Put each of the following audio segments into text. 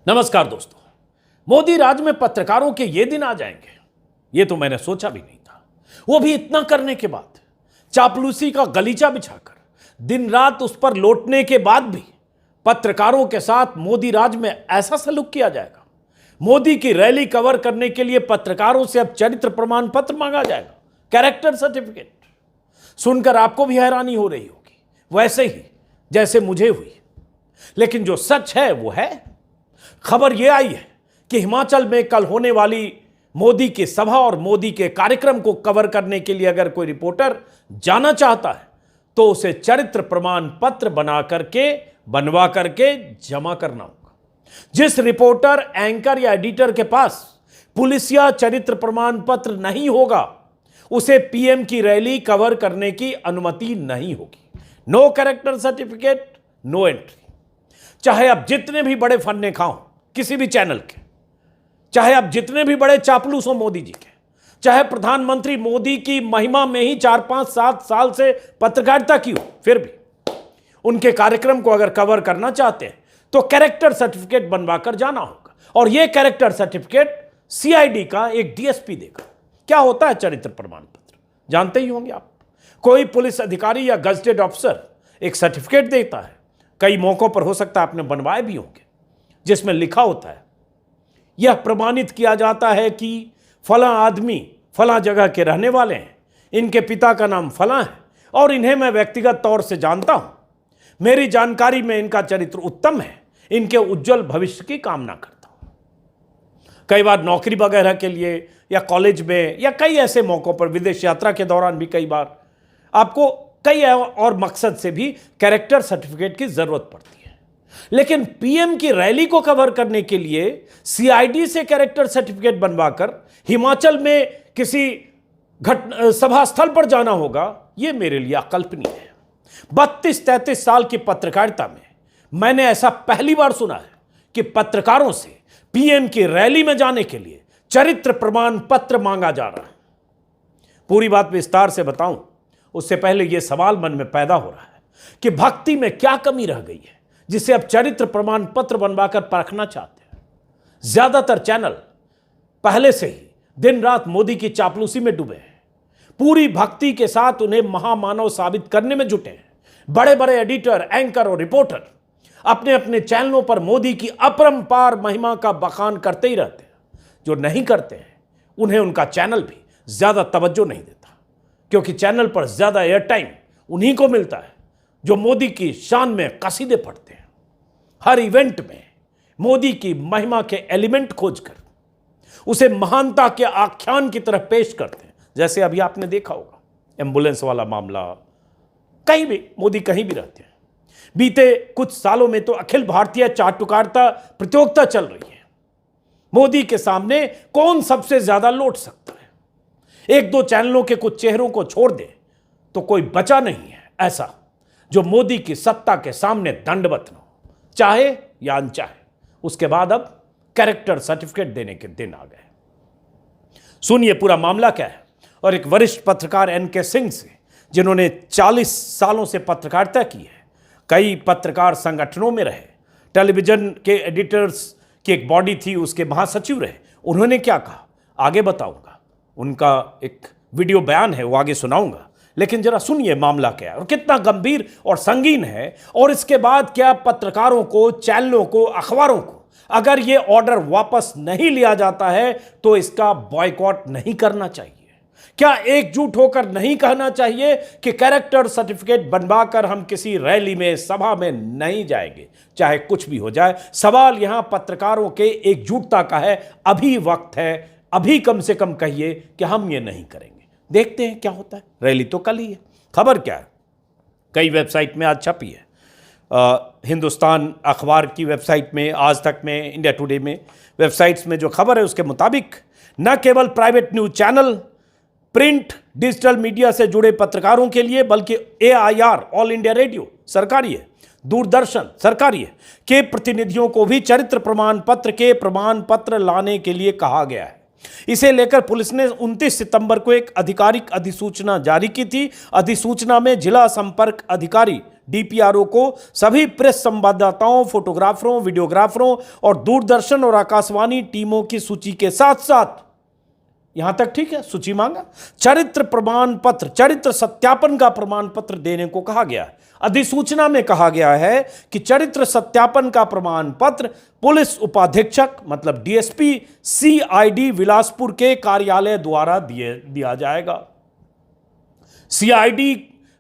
नमस्कार दोस्तों। मोदी राज में पत्रकारों के ये दिन आ जाएंगे, ये तो मैंने सोचा भी नहीं था। वो भी इतना करने के बाद, चापलूसी का गलीचा बिछाकर, दिन रात उस पर लौटने के बाद भी पत्रकारों के साथ मोदी राज में ऐसा सलूक किया जाएगा। मोदी की रैली कवर करने के लिए पत्रकारों से अब चरित्र प्रमाण पत्र मांगा जाएगा, कैरेक्टर सर्टिफिकेट। सुनकर आपको भी हैरानी हो रही होगी, वैसे ही जैसे मुझे हुई। लेकिन जो सच है वो है। खबर यह आई है कि हिमाचल में कल होने वाली मोदी की सभा और मोदी के कार्यक्रम को कवर करने के लिए अगर कोई रिपोर्टर जाना चाहता है तो उसे चरित्र प्रमाण पत्र बनवा करके जमा करना होगा। जिस रिपोर्टर, एंकर या एडिटर के पास पुलिस या चरित्र प्रमाण पत्र नहीं होगा, उसे पीएम की रैली कवर करने की अनुमति नहीं होगी। No character certificate, no entry. चाहे आप जितने भी बड़े फन्ने खाओ किसी भी चैनल के, चाहे आप जितने भी बड़े चापलूस हो मोदी जी के, चाहे प्रधानमंत्री मोदी की महिमा में ही 4, 5, 7 साल से पत्रकारिता की हो, फिर भी उनके कार्यक्रम को अगर कवर करना चाहते हैं तो कैरेक्टर सर्टिफिकेट बनवाकर जाना होगा। और यह कैरेक्टर सर्टिफिकेट सीआईडी का एक डीएसपी देगा। क्या होता है चरित्र प्रमाण पत्र, जानते ही होंगे आप। कोई पुलिस अधिकारी या गजटेड ऑफिसर एक सर्टिफिकेट देता है, कई मौकों पर हो सकता है आपने बनवाए भी होंगे, जिसमें लिखा होता है, यह प्रमाणित किया जाता है कि फला आदमी फला जगह के रहने वाले हैं, इनके पिता का नाम फला है और इन्हें मैं व्यक्तिगत तौर से जानता हूं। मेरी जानकारी में इनका चरित्र उत्तम है, इनके उज्जवल भविष्य की कामना करता हूं। कई बार नौकरी वगैरह के लिए या कॉलेज में या कई ऐसे मौकों पर, विदेश यात्रा के दौरान भी कई बार आपको कई और मकसद से भी कैरेक्टर सर्टिफिकेट की जरूरत पड़ती है। लेकिन पीएम की रैली को कवर करने के लिए सीआईडी से कैरेक्टर सर्टिफिकेट बनवाकर हिमाचल में किसी सभा स्थल पर जाना होगा, यह मेरे लिए अकल्पनीय है। 32-33 साल की पत्रकारिता में मैंने ऐसा पहली बार सुना है कि पत्रकारों से पीएम की रैली में जाने के लिए चरित्र प्रमाण पत्र मांगा जा रहा है। पूरी बात विस्तार से बताऊं उससे पहले यह सवाल मन में पैदा हो रहा है कि भक्ति में क्या कमी रह गई है जिसे अब चरित्र प्रमाण पत्र बनवाकर परखना चाहते हैं। ज्यादातर चैनल पहले से ही दिन रात मोदी की चापलूसी में डूबे हैं, पूरी भक्ति के साथ उन्हें महामानव साबित करने में जुटे हैं। बड़े बड़े एडिटर, एंकर और रिपोर्टर अपने अपने चैनलों पर मोदी की अपरंपार महिमा का बखान करते ही रहते हैं। जो नहीं करते हैं उन्हें उनका चैनल भी ज्यादा तवज्जो नहीं देता, क्योंकि चैनल पर ज्यादा एयर टाइम उन्हीं को मिलता है जो मोदी की शान में कसीदे पढ़ते हैं। हर इवेंट में मोदी की महिमा के एलिमेंट खोजकर उसे महानता के आख्यान की तरह पेश करते हैं। जैसे अभी आपने देखा होगा एम्बुलेंस वाला मामला, कहीं भी मोदी कहीं भी रहते हैं। बीते कुछ सालों में तो अखिल भारतीय चाटुकारिता प्रतियोगिता चल रही है। मोदी के सामने कौन सबसे ज्यादा लौट सकता है। 1-2 चैनलों के कुछ चेहरों को छोड़ दे तो कोई बचा नहीं है ऐसा जो मोदी की सत्ता के सामने दंडवत न हो, चाहे या अनचाहे। उसके बाद अब कैरेक्टर सर्टिफिकेट देने के दिन आ गए। सुनिए पूरा मामला क्या है। और एक वरिष्ठ पत्रकार एनके सिंह से, जिन्होंने 40 सालों से पत्रकारिता की है, कई पत्रकार संगठनों में रहे, टेलीविजन के एडिटर्स की एक बॉडी थी उसके महासचिव रहे, उन्होंने क्या कहा आगे बताऊंगा। उनका एक वीडियो बयान है, वो आगे सुनाऊंगा। लेकिन जरा सुनिए मामला क्या है और कितना गंभीर और संगीन है। और इसके बाद क्या पत्रकारों को, चैनलों को, अखबारों को अगर ये ऑर्डर वापस नहीं लिया जाता है तो इसका बॉयकॉट नहीं करना चाहिए। क्या एकजुट होकर नहीं कहना चाहिए कि कैरेक्टर सर्टिफिकेट बनवाकर हम किसी रैली में, सभा में नहीं जाएंगे, चाहे कुछ भी हो जाए। सवाल यहां पत्रकारों के एकजुटता का है। अभी वक्त है, अभी कम से कम कहिए कि हम ये नहीं करेंगे। देखते हैं क्या होता है। रैली तो कल ही है। खबर क्या है, कई वेबसाइट में आज छपी है। हिंदुस्तान अखबार की वेबसाइट में, आज तक में, इंडिया टुडे में, वेबसाइट्स में जो खबर है उसके मुताबिक न केवल private news channel, print, digital media से जुड़े पत्रकारों के लिए, बल्कि AIR, ऑल इंडिया रेडियो सरकारी है, दूरदर्शन सरकारी है, के प्रतिनिधियों को भी चरित्र प्रमाण पत्र के प्रमाण पत्र लाने के लिए कहा गया है। इसे लेकर पुलिस ने 29 सितंबर को एक आधिकारिक अधिसूचना जारी की थी। अधिसूचना में जिला संपर्क अधिकारी डीपीआरओ को सभी प्रेस संवाददाताओं, फोटोग्राफरों, वीडियोग्राफरों और दूरदर्शन और आकाशवाणी टीमों की सूची के साथ साथ, यहां तक ठीक है, सूची मांगा, चरित्र प्रमाण पत्र, चरित्र सत्यापन का प्रमाण पत्र देने को कहा गया है। अधिसूचना में कहा गया है कि चरित्र सत्यापन का प्रमाण पत्र पुलिस उपाधीक्षक मतलब डीएसपी सीआईडी बिलासपुर के कार्यालय द्वारा दिया जाएगा। सीआईडी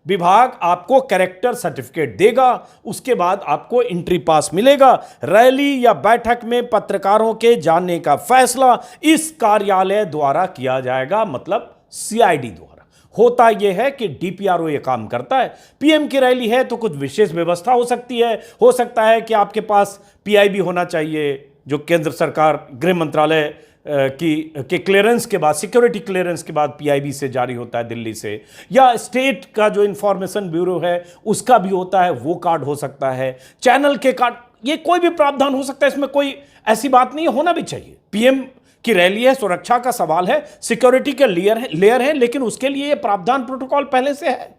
विभाग आपको कैरेक्टर सर्टिफिकेट देगा, उसके बाद आपको एंट्री पास मिलेगा। रैली या बैठक में पत्रकारों के जाने का फैसला इस कार्यालय द्वारा किया जाएगा, मतलब सीआईडी द्वारा। होता यह है कि डीपीआरओ ये काम करता है। पीएम की रैली है तो कुछ विशेष व्यवस्था हो सकती है, हो सकता है कि आपके पास पीआईबी होना चाहिए, जो केंद्र सरकार गृह मंत्रालय के क्लियरेंस के बाद, सिक्योरिटी क्लियरेंस के बाद पीआईबी से जारी होता है दिल्ली से, या स्टेट का जो इंफॉर्मेशन ब्यूरो है उसका भी होता है, वो कार्ड हो सकता है, चैनल के कार्ड, ये कोई भी प्रावधान हो सकता है, इसमें कोई ऐसी बात नहीं, होना भी चाहिए। पीएम की रैली है, सुरक्षा का सवाल है, सिक्योरिटी के लेयर है, लेकिन उसके लिए ये प्रावधान प्रोटोकॉल पहले से है।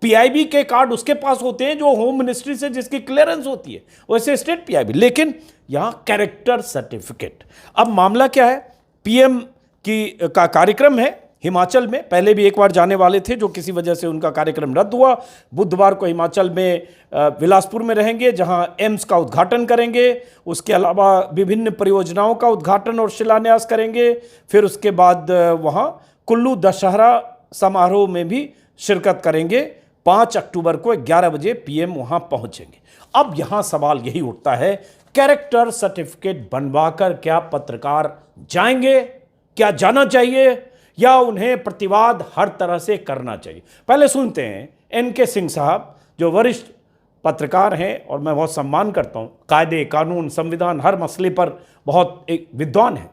पीआईबी के कार्ड उसके पास होते हैं जो होम मिनिस्ट्री से जिसकी क्लियरेंस होती है, वैसे स्टेट पीआईबी, लेकिन यहां कैरेक्टर सर्टिफिकेट। अब मामला क्या है, पीएम का कार्यक्रम है हिमाचल में, पहले भी एक बार जाने वाले थे, जो किसी वजह से उनका कार्यक्रम रद्द हुआ। बुधवार को हिमाचल में बिलासपुर में रहेंगे, जहां एम्स का उद्घाटन करेंगे, उसके अलावा विभिन्न परियोजनाओं का उद्घाटन और शिलान्यास करेंगे। फिर उसके बाद वहां कुल्लू दशहरा समारोह में भी शिरकत करेंगे। 5 अक्टूबर को 11 बजे पीएम वहां पहुंचेंगे। अब यहां सवाल यही उठता है, कैरेक्टर सर्टिफिकेट बनवाकर क्या पत्रकार जाएंगे, क्या जाना चाहिए, या उन्हें प्रतिवाद हर तरह से करना चाहिए? पहले सुनते हैं एनके सिंह साहब, जो वरिष्ठ पत्रकार हैं और मैं बहुत सम्मान करता हूं, कायदे कानून संविधान हर मसले पर बहुत एक विद्वान है,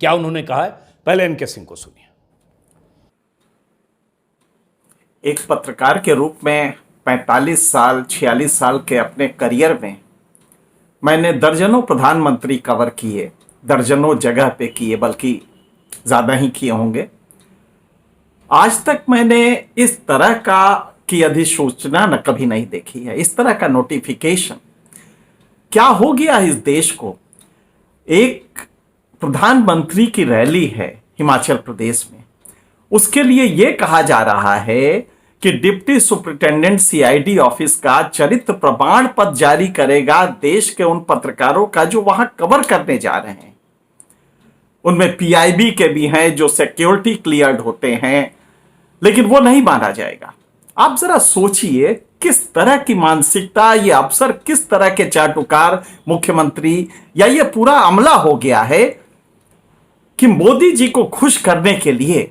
क्या उन्होंने कहा है। पहले एनके सिंह को सुनिए। एक पत्रकार के रूप में 45 साल 46 साल के अपने करियर में मैंने दर्जनों प्रधानमंत्री कवर किए, दर्जनों जगह पे किए, बल्कि ज़्यादा ही किए होंगे। आज तक मैंने इस तरह की अधिसूचना न कभी नहीं देखी है, इस तरह का नोटिफिकेशन। क्या हो गया इस देश को? एक प्रधानमंत्री की रैली है हिमाचल प्रदेश में, उसके लिए यह कहा जा रहा है कि डिप्टी सुपरिटेंडेंट सीआईडी ऑफिस का चरित्र प्रमाण पत्र जारी करेगा देश के उन पत्रकारों का जो वहां कवर करने जा रहे हैं। उनमें पीआईबी के भी हैं जो सिक्योरिटी क्लियर्ड होते हैं, लेकिन वो नहीं माना जाएगा। आप जरा सोचिए किस तरह की मानसिकता, ये अफसर किस तरह के चाटुकार मुख्यमंत्री या ये पूरा अमला हो गया है कि मोदी जी को खुश करने के लिए,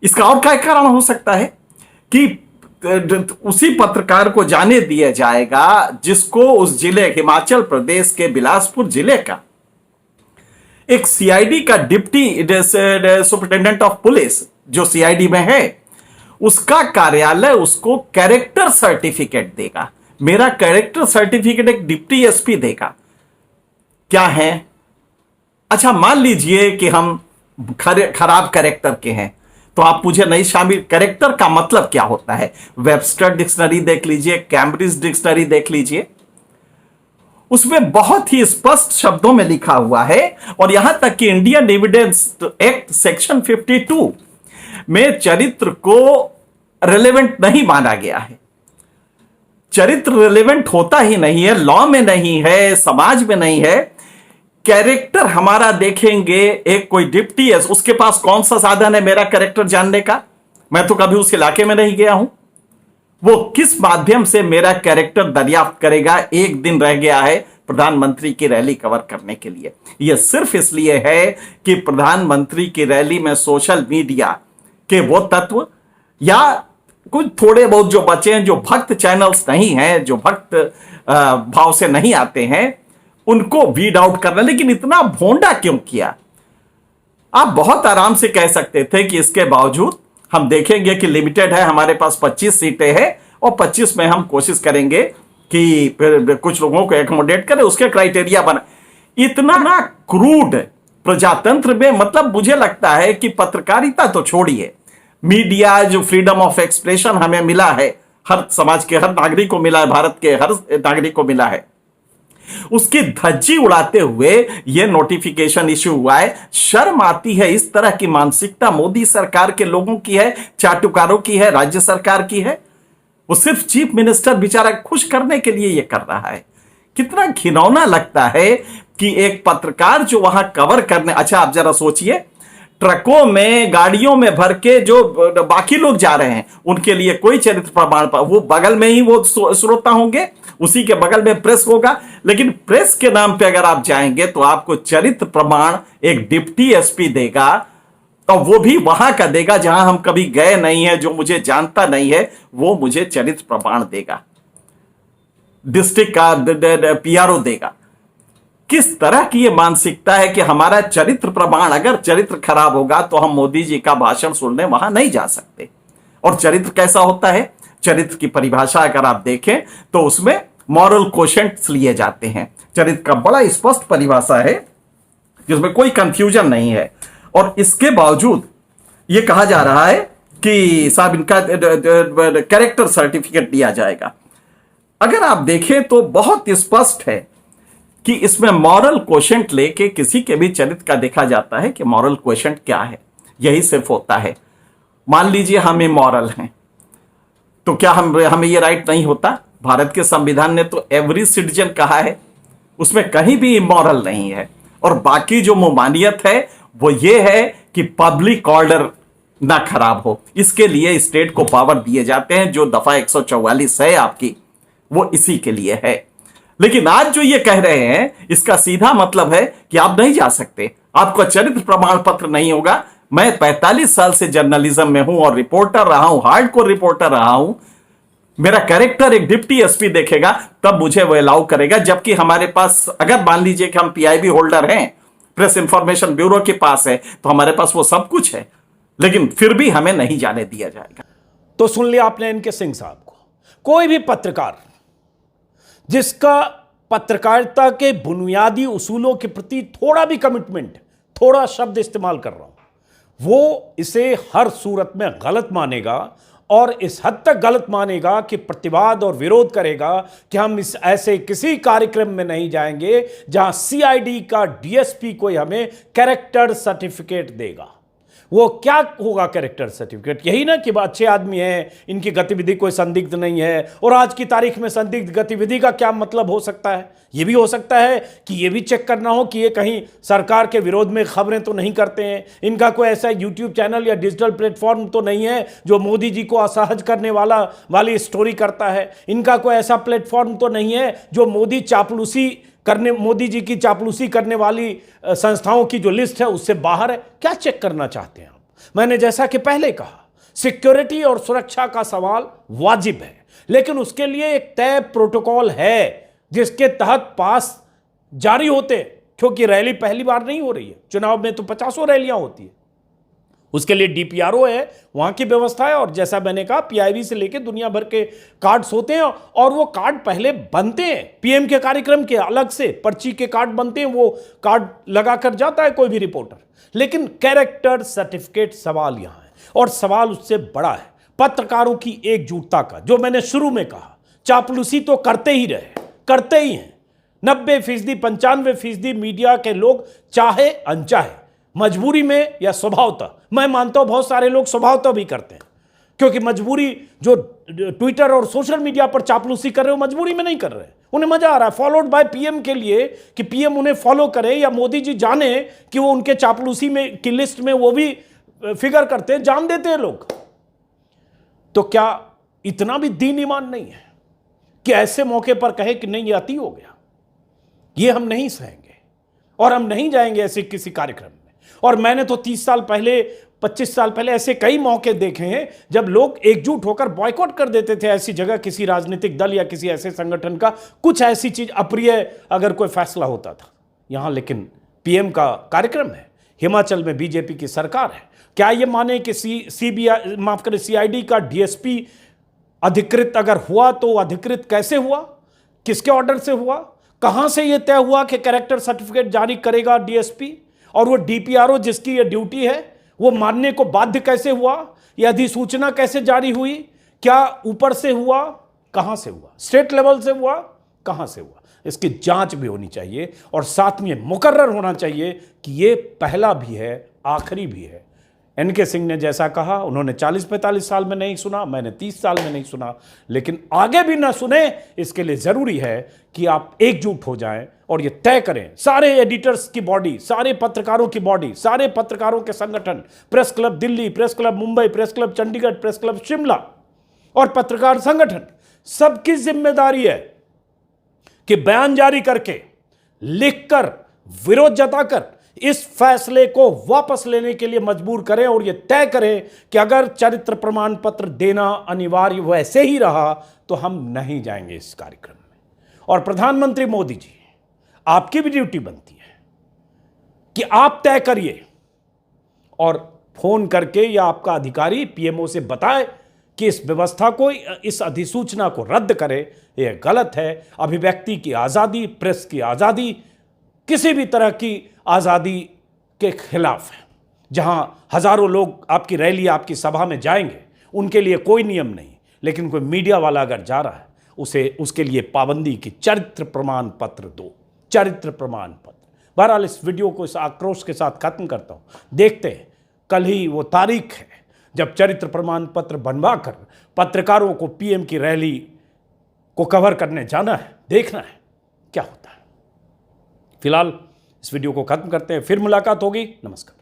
इसका और क्या कारण हो सकता है कि उसी पत्रकार को जाने दिया जाएगा जिसको उस जिले, हिमाचल प्रदेश के बिलासपुर जिले का एक सीआईडी का डिप्टी सुपरिटेंडेंट ऑफ पुलिस जो सीआईडी में है, उसका कार्यालय उसको कैरेक्टर सर्टिफिकेट देगा। मेरा कैरेक्टर सर्टिफिकेट एक डिप्टी एसपी देगा, क्या है? अच्छा, मान लीजिए कि हम खराब कैरेक्टर के हैं, तो आप मुझे नहीं शामिल। कैरेक्टर का मतलब क्या होता है? वेबस्टर डिक्शनरी देख लीजिए, कैम्ब्रिज डिक्शनरी देख लीजिए, उसमें बहुत ही स्पष्ट शब्दों में लिखा हुआ है। और यहां तक कि इंडियन एविडेंस एक्ट सेक्शन 52 में चरित्र को रिलेवेंट नहीं माना गया है। चरित्र रिलेवेंट होता ही नहीं है, लॉ में नहीं है, समाज में नहीं है। कैरेक्टर हमारा देखेंगे, एक कोई डिप्टी है, उसके पास कौन सा साधन है मेरा कैरेक्टर जानने का? मैं तो कभी उस इलाके में नहीं गया हूं। वो किस माध्यम से मेरा कैरेक्टर दरियाफ्त करेगा? एक दिन रह गया है प्रधानमंत्री की रैली कवर करने के लिए। यह सिर्फ इसलिए है कि प्रधानमंत्री की रैली में सोशल मीडिया के वो तत्व या कुछ थोड़े बहुत जो बचे हैं, जो भक्त चैनल्स नहीं हैं, जो भक्त भाव से नहीं आते हैं, उनको वीड आउट करना। लेकिन इतना भोंडा क्यों किया? आप बहुत आराम से कह सकते थे कि इसके बावजूद हम देखेंगे कि लिमिटेड है, हमारे पास 25 सीटें हैं और 25 में हम कोशिश करेंगे कि फिर कुछ लोगों को एकोमोडेट करें, उसके क्राइटेरिया बना। इतना क्रूड प्रजातंत्र में, मतलब मुझे लगता है कि पत्रकारिता तो छोड़िए, मीडिया जो फ्रीडम ऑफ एक्सप्रेशन हमें मिला है, हर समाज के हर नागरिक को मिला है, भारत के हर नागरिक को मिला है, उसकी धज्जी उड़ाते हुए यह नोटिफिकेशन इश्यू हुआ है। शर्म आती है। इस तरह की मानसिकता मोदी सरकार के लोगों की है, चाटुकारों की है, राज्य सरकार की है। वो सिर्फ चीफ मिनिस्टर बेचारा खुश करने के लिए यह कर रहा है। कितना घिनौना लगता है कि एक पत्रकार जो वहां कवर करने, अच्छा आप जरा सोचिए, ट्रकों में गाड़ियों में भर के जो बाकी लोग जा रहे हैं उनके लिए कोई चरित्र प्रमाण पर, वो बगल में ही वो श्रोता होंगे, उसी के बगल में प्रेस होगा, लेकिन प्रेस के नाम पे अगर आप जाएंगे तो आपको चरित्र प्रमाण एक डिप्टी एसपी देगा, तो वो भी वहां का देगा जहां हम कभी गए नहीं है, जो मुझे जानता नहीं है, वो मुझे चरित्र प्रमाण देगा, डिस्ट्रिक्ट का पीआरओ देगा। किस तरह की ये मानसिकता है कि हमारा चरित्र प्रमाण, अगर चरित्र खराब होगा तो हम मोदी जी का भाषण सुनने वहां नहीं जा सकते। और चरित्र कैसा होता है? चरित्र की परिभाषा अगर आप देखें तो उसमें मॉरल कोशेंट्स लिए जाते हैं। चरित्र का बड़ा स्पष्ट परिभाषा है जिसमें कोई कंफ्यूजन नहीं है। और इसके बावजूद यह कहा जा रहा है कि साहब इनका कैरेक्टर सर्टिफिकेट दिया जाएगा। अगर आप देखें तो बहुत स्पष्ट है कि इसमें मॉरल क्वोशेंट लेके किसी के भी चरित्र का देखा जाता है कि मॉरल क्वोशेंट क्या है, यही सिर्फ होता है। मान लीजिए हम इमॉरल हैं, तो क्या हमें ये राइट नहीं होता? भारत के संविधान ने तो एवरी सिटीजन कहा है, उसमें कहीं भी इमॉरल नहीं है। और बाकी जो ममानियत है वो ये है कि पब्लिक ऑर्डर ना खराब हो, इसके लिए स्टेट को पावर दिए जाते हैं। जो दफा 144 है आपकी, वो इसी के लिए है। लेकिन आज जो ये कह रहे हैं इसका सीधा मतलब है कि आप नहीं जा सकते, आपका चरित्र प्रमाण पत्र नहीं होगा। मैं 45 साल से जर्नलिज्म में हूं और रिपोर्टर रहा हूं, हार्डकोर रिपोर्टर रहा हूं। मेरा कैरेक्टर एक डिप्टी एसपी देखेगा तब मुझे वो अलाउ करेगा। जबकि हमारे पास, अगर मान लीजिए कि हम पीआईबी होल्डर हैं, प्रेस इंफॉर्मेशन ब्यूरो के पास है, तो हमारे पास वो सब कुछ है, लेकिन फिर भी हमें नहीं जाने दिया जाएगा। तो सुन लिया आपने इनके सिंह साहब को। कोई भी पत्रकार जिसका पत्रकारिता के बुनियादी उसूलों के प्रति थोड़ा भी कमिटमेंट, थोड़ा शब्द इस्तेमाल कर रहा हूं, वो इसे हर सूरत में गलत मानेगा। और इस हद तक गलत मानेगा कि प्रतिवाद और विरोध करेगा कि हम इस ऐसे किसी कार्यक्रम में नहीं जाएंगे जहां सीआईडी का डीएसपी कोई हमें कैरेक्टर सर्टिफिकेट देगा। वो क्या होगा कैरेक्टर सर्टिफिकेट? यही ना कि अच्छे आदमी हैं, इनकी गतिविधि कोई संदिग्ध नहीं है। और आज की तारीख में संदिग्ध गतिविधि का क्या मतलब हो सकता है? ये भी हो सकता है कि ये भी चेक करना हो कि ये कहीं सरकार के विरोध में खबरें तो नहीं करते हैं, इनका कोई ऐसा यूट्यूब चैनल या डिजिटल प्लेटफॉर्म तो नहीं है जो मोदी जी को असहज करने वाली स्टोरी करता है, इनका कोई ऐसा प्लेटफॉर्म तो नहीं है जो मोदी जी की चापलूसी करने वाली संस्थाओं की जो लिस्ट है उससे बाहर है। क्या चेक करना चाहते हैं आप? मैंने जैसा कि पहले कहा, सिक्योरिटी और सुरक्षा का सवाल वाजिब है, लेकिन उसके लिए एक तय प्रोटोकॉल है जिसके तहत पास जारी होते हैं। क्योंकि रैली पहली बार नहीं हो रही है, चुनाव में तो 50 रैलियां होती है। उसके लिए डीपीआरओ है, वहां की व्यवस्था है। और जैसा मैंने कहा, पीआईबी से लेकर दुनिया भर के कार्ड्स होते हैं और वो कार्ड पहले बनते हैं। पीएम के कार्यक्रम के अलग से पर्ची के कार्ड बनते हैं, वो कार्ड लगाकर जाता है कोई भी रिपोर्टर। लेकिन कैरेक्टर सर्टिफिकेट सवाल यहां है, और सवाल उससे बड़ा है पत्रकारों की एकजुटता का। जो मैंने शुरू में कहा, चापलूसी तो करते ही रहे, करते ही हैं। 90%, 95% मीडिया के लोग, चाहे अनचाहे, मजबूरी में या स्वभावतः, मैं मानता हूं बहुत सारे लोग स्वभावतः भी करते हैं, क्योंकि मजबूरी, जो ट्विटर और सोशल मीडिया पर चापलूसी कर रहे हो, मजबूरी में नहीं कर रहे, उन्हें मजा आ रहा है। फॉलोड बाय पीएम के लिए, कि पीएम उन्हें फॉलो करे या मोदी जी जाने कि वो उनके चापलूसी में की लिस्ट में वो भी फिगर करते हैं, जान देते हैं लोग। तो क्या इतना भी दीन ईमान नहीं है कि ऐसे मौके पर कहे कि नहीं, ये अति हो गया, ये हम नहीं सहेंगे और हम नहीं जाएंगे ऐसे किसी कार्यक्रम में। और मैंने तो 30 साल पहले, 25 साल पहले ऐसे कई मौके देखे हैं जब लोग एकजुट होकर बॉयकॉट कर देते थे ऐसी जगह, किसी राजनीतिक दल या किसी ऐसे संगठन का कुछ ऐसी चीज अप्रिय अगर कोई फैसला होता था। यहां लेकिन पीएम का कार्यक्रम है, हिमाचल में बीजेपी की सरकार है। क्या यह माने कि सीआईडी का डीएसपी अधिकृत अगर हुआ तो अधिकृत कैसे हुआ, किसके ऑर्डर से हुआ, कहां से यह तय हुआ कि कैरेक्टर सर्टिफिकेट जारी करेगा डीएसपी, और वो डीपीआरओ जिसकी ये ड्यूटी है वो मानने को बाध्य कैसे हुआ, यह अधिसूचना कैसे जारी हुई, क्या ऊपर से हुआ, कहां से हुआ, स्टेट लेवल से हुआ, कहां से हुआ, इसकी जांच भी होनी चाहिए और साथ में मुकर्रर होना चाहिए कि ये पहला भी है, आखिरी भी है। एनके सिंह ने जैसा कहा, उन्होंने 40-45 साल में नहीं सुना, मैंने 30 साल में नहीं सुना, लेकिन आगे भी ना सुने, इसके लिए जरूरी है कि आप एकजुट हो जाएं और ये तय करें, सारे एडिटर्स की बॉडी, सारे पत्रकारों की बॉडी, सारे पत्रकारों के संगठन, press club Delhi, press club Mumbai, press club Chandigarh, press club Shimla और पत्रकार संगठन, सबकी जिम्मेदारी है कि बयान जारी करके, लिखकर, विरोध जताकर इस फैसले को वापस लेने के लिए मजबूर करें और यह तय करें कि अगर चरित्र प्रमाण पत्र देना अनिवार्य वैसे ही रहा तो हम नहीं जाएंगे इस कार्यक्रम में। और प्रधानमंत्री मोदी जी, आपकी भी ड्यूटी बनती है कि आप तय करिए और फोन करके या आपका अधिकारी पीएमओ से बताए कि इस व्यवस्था को, इस अधिसूचना को रद्द करे। यह गलत है। अभिव्यक्ति की आज़ादी, प्रेस की आज़ादी किसी भी तरह की आज़ादी के खिलाफ है। जहां हजारों लोग आपकी रैली, आपकी सभा में जाएंगे, उनके लिए कोई नियम नहीं, लेकिन कोई मीडिया वाला अगर जा रहा है उसके लिए पाबंदी की चरित्र प्रमाण पत्र दो, चरित्र प्रमाण पत्र। बहरहाल इस वीडियो को इस आक्रोश के साथ खत्म करता हूं। देखते हैं, कल ही वो तारीख है जब चरित्र प्रमाण पत्र बनवाकर पत्रकारों को पीएम की रैली को कवर करने जाना है। देखना है क्या होता है। फिलहाल इस वीडियो को खत्म करते हैं, फिर मुलाकात होगी। नमस्कार।